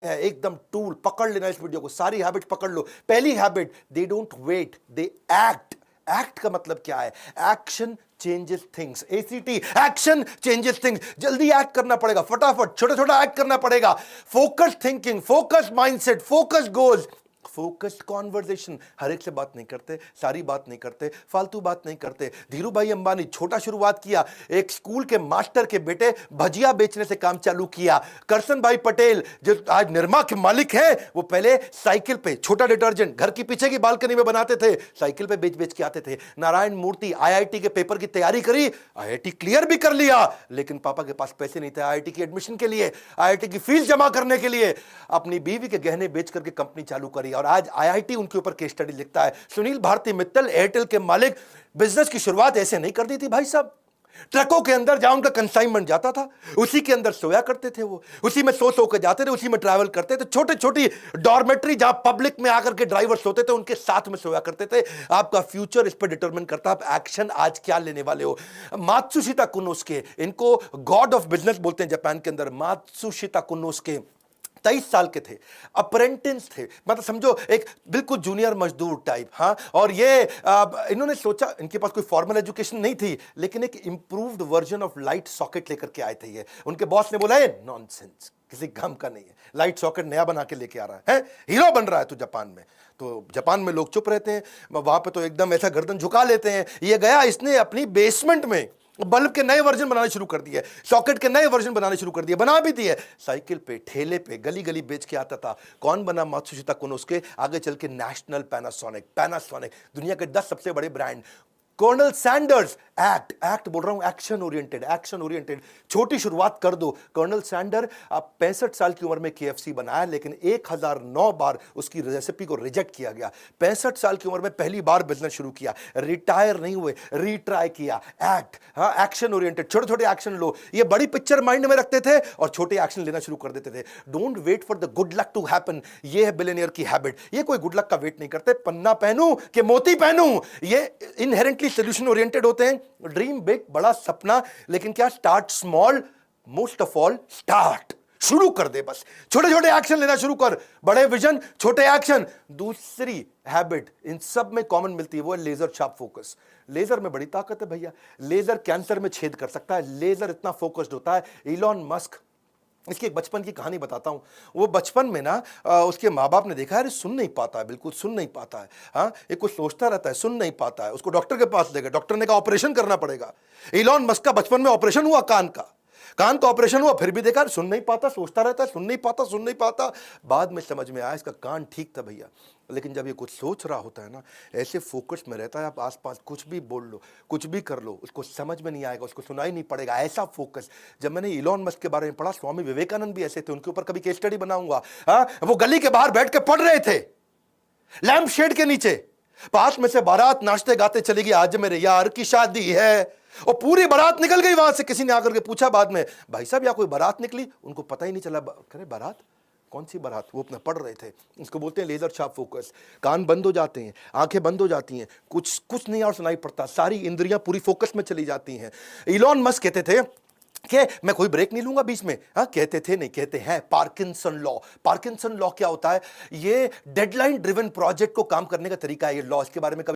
है एकदम टूल। पकड़ लेना इस वीडियो को, सारी हैबिट पकड़ लो। पहली habit, they don't wait, they act. Act का मतलब क्या है? Action changes things. ACT, action changes things. जल्दी एक्ट करना पड़ेगा, फटाफट छोटा छोटा एक्ट करना पड़ेगा। Focus thinking, focus mindset, focus goals, focused conversation. हर एक से बात नहीं करते, सारी बात नहीं करते, फालतू बात नहीं करते। धीरू भाई अंबानी छोटा शुरुआत किया, एक स्कूल के मास्टर के बेटे भजिया बेचने से काम चालू किया। करसन भाई पटेल जो आज निरमा के मालिक हैं, वो पहले साइकिल पे छोटा डिटर्जेंट घर की पीछे की बालकनी में बनाते थे, साइकिल पे बेच बेच के आते थे। नारायण मूर्ति आईआईटी के पेपर की तैयारी करी, आईआईटी क्लियर भी कर लिया, लेकिन पापा के पास पैसे नहीं थे आईआईटी की एडमिशन के लिए, आईआईटी की फीस जमा करने के लिए। अपनी बीवी के गहने बेच करके कंपनी चालू करी और आज आईआईटी उनके ऊपर केस स्टडी लिखता है। सुनील भारती मित्तल एयरटेल के मालिक, बिजनेस की शुरुआत ऐसे नहीं कर दी थी भाई साहब। ट्रकों के अंदर जहां उनका कंसाइनमेंट जाता था, उसी के अंदर सोया करते थे वो, उसी में सो के जाते थे, उसी में ट्रैवल करते थे। छोटे छोटी डॉर्मेट्री जहां पब्लिक में आकर के ड्राइवर सोते थे, उनके साथ में सोया करते थे। आपका फ्यूचर इस पर डिटरमिन करता है आप एक्शन आज क्या लेने वाले हो। मात्सुशिता कुनोस्के, इनको गॉड ऑफ बिजनेस बोलते हैं जापान के अंदर। मात्सुशिता कुनोस्के 23 साल के थे, अप्रेंटिस थे, मतलब समझो एक बिल्कुल जूनियर मजदूर टाइप। हाँ, और ये इन्होंने सोचा, इनके पास कोई फॉर्मल एजुकेशन नहीं थी, लेकिन एक improved version of light socket लेकर के आए थे ये। उनके बॉस ने बोला है नॉनसेंस, किसी काम का नहीं है, लाइट सॉकेट नया बना के लेके आ रहा है, हीरो बन रहा है तू जापान में। तो जापान में लोग चुप रहते हैं, वहां पे तो एकदम ऐसा गर्दन झुका लेते हैं। ये गया, इसने अपनी बेसमेंट में बल्ब के नए वर्जन बनाने शुरू कर दिए, सॉकेट के नए वर्जन बनाने शुरू कर दिए, बना भी दिए। साइकिल पे, ठेले पे, गली गली बेच के आता था। कौन बना? मात्सुशिता कुनोस्के। आगे चल के नेशनल पैनासोनिक, पैनासोनिक दुनिया के 10 सबसे बड़े brand. Colonel Sanders, act, act बोल रहा हूं, एक्शन ओरिएंटेड, एक्शन ओरिएंटेड। छोटी शुरुआत कर दो। कर्नल सैंडर आप 65 साल की उम्र में केएफसी बनाया, लेकिन 1009 बार उसकी रेसिपी को रिजेक्ट किया गया। 65 साल की उम्र में पहली बार बिजनेस शुरू किया, रिटायर नहीं हुए, रीट्राई किया। एक्ट, हाँ, एक्शन ओरिएंटेड, छोटे छोटे एक्शन लो। ये बड़ी पिक्चर माइंड में रखते थे और छोटे एक्शन लेना शुरू कर देते थे। Don't wait for the good luck to happen, ये है बिलियनियर की हैबिट। ये कोई गुड लक का वेट नहीं करते, पन्ना पहनूं कि मोती पहनूं, ये इनहेरेंटली सोल्यूशन ओरिएंटेड होते हैं। ड्रीम बिग, बड़ा सपना, लेकिन क्या? Start small, most of all start, शुरू कर दे बस। छोटे छोटे एक्शन लेना शुरू कर, बड़े विजन, छोटे एक्शन। दूसरी हैबिट इन सब में कॉमन मिलती है, वो है लेजर शार्प फोकस। लेजर में बड़ी ताकत है भैया, लेजर कैंसर में छेद कर सकता है, लेजर इतना फोकस्ड होता है। इलॉन मस्क, इसकी एक बचपन की कहानी बताता हूं। वो बचपन में ना उसके माँ बाप ने देखा, अरे सुन नहीं पाता है, बिल्कुल सुन नहीं पाता है, हाँ, ये कुछ सोचता रहता है, सुन नहीं पाता है। उसको डॉक्टर के पास ले गए, डॉक्टर ने कहा ऑपरेशन करना पड़ेगा। इलॉन मस्क का बचपन में ऑपरेशन हुआ, कान का ऑपरेशन हुआ, फिर भी देखा सुन नहीं पाता, सोचता रहता है, सुन नहीं पाता, सुन नहीं पाता। बाद में समझ में आया इसका कान ठीक था भैया, लेकिन जब ये कुछ सोच रहा होता है ना, ऐसे फोकस में रहता है, आप आसपास कुछ भी बोल लो, कुछ भी कर लो, उसको समझ में नहीं आएगा, उसको सुनाई नहीं पड़ेगा, ऐसा फोकस। जब मैंने इलॉन मस्क के बारे में पढ़ा, स्वामी विवेकानंद भी ऐसे थे, उनके ऊपर कभी केस स्टडी बनाऊंगा। हाँ, वो गली के बाहर बैठ के पढ़ रहे थे, लैंप शेड के नीचे, पास में से बारात नाचते गाते चली गई, आज मेरे यार की शादी है, और पूरी बारात निकल गई वहां से। किसी ने आकर के पूछा बाद में, भाई साहब या कोई बारात निकली? उनको पता ही नहीं चला, करे बारात, कौन सी बारात? वो अपना पढ़ रहे थे। इसको बोलते हैं लेजर शार्प फोकस। कान बंद हो जाते हैं, आंखें बंद हो जाती हैं, कुछ नहीं और सुनाई पड़ता, सारी इंद्रियां पूरी फोकस में चली जाती हैं। इलॉन मस्क कहते थे कि मैं कोई ब्रेक नहीं लूंगा बीच में, हाँ, कहते थे नहीं, कहते हैं पार्किंसन लॉ। पार्किंसन लॉ क्या होता है? ये डेडलाइन ड्रिवन प्रोजेक्ट को काम करने का तरीका है, ये लॉ। इसके बारे में कभी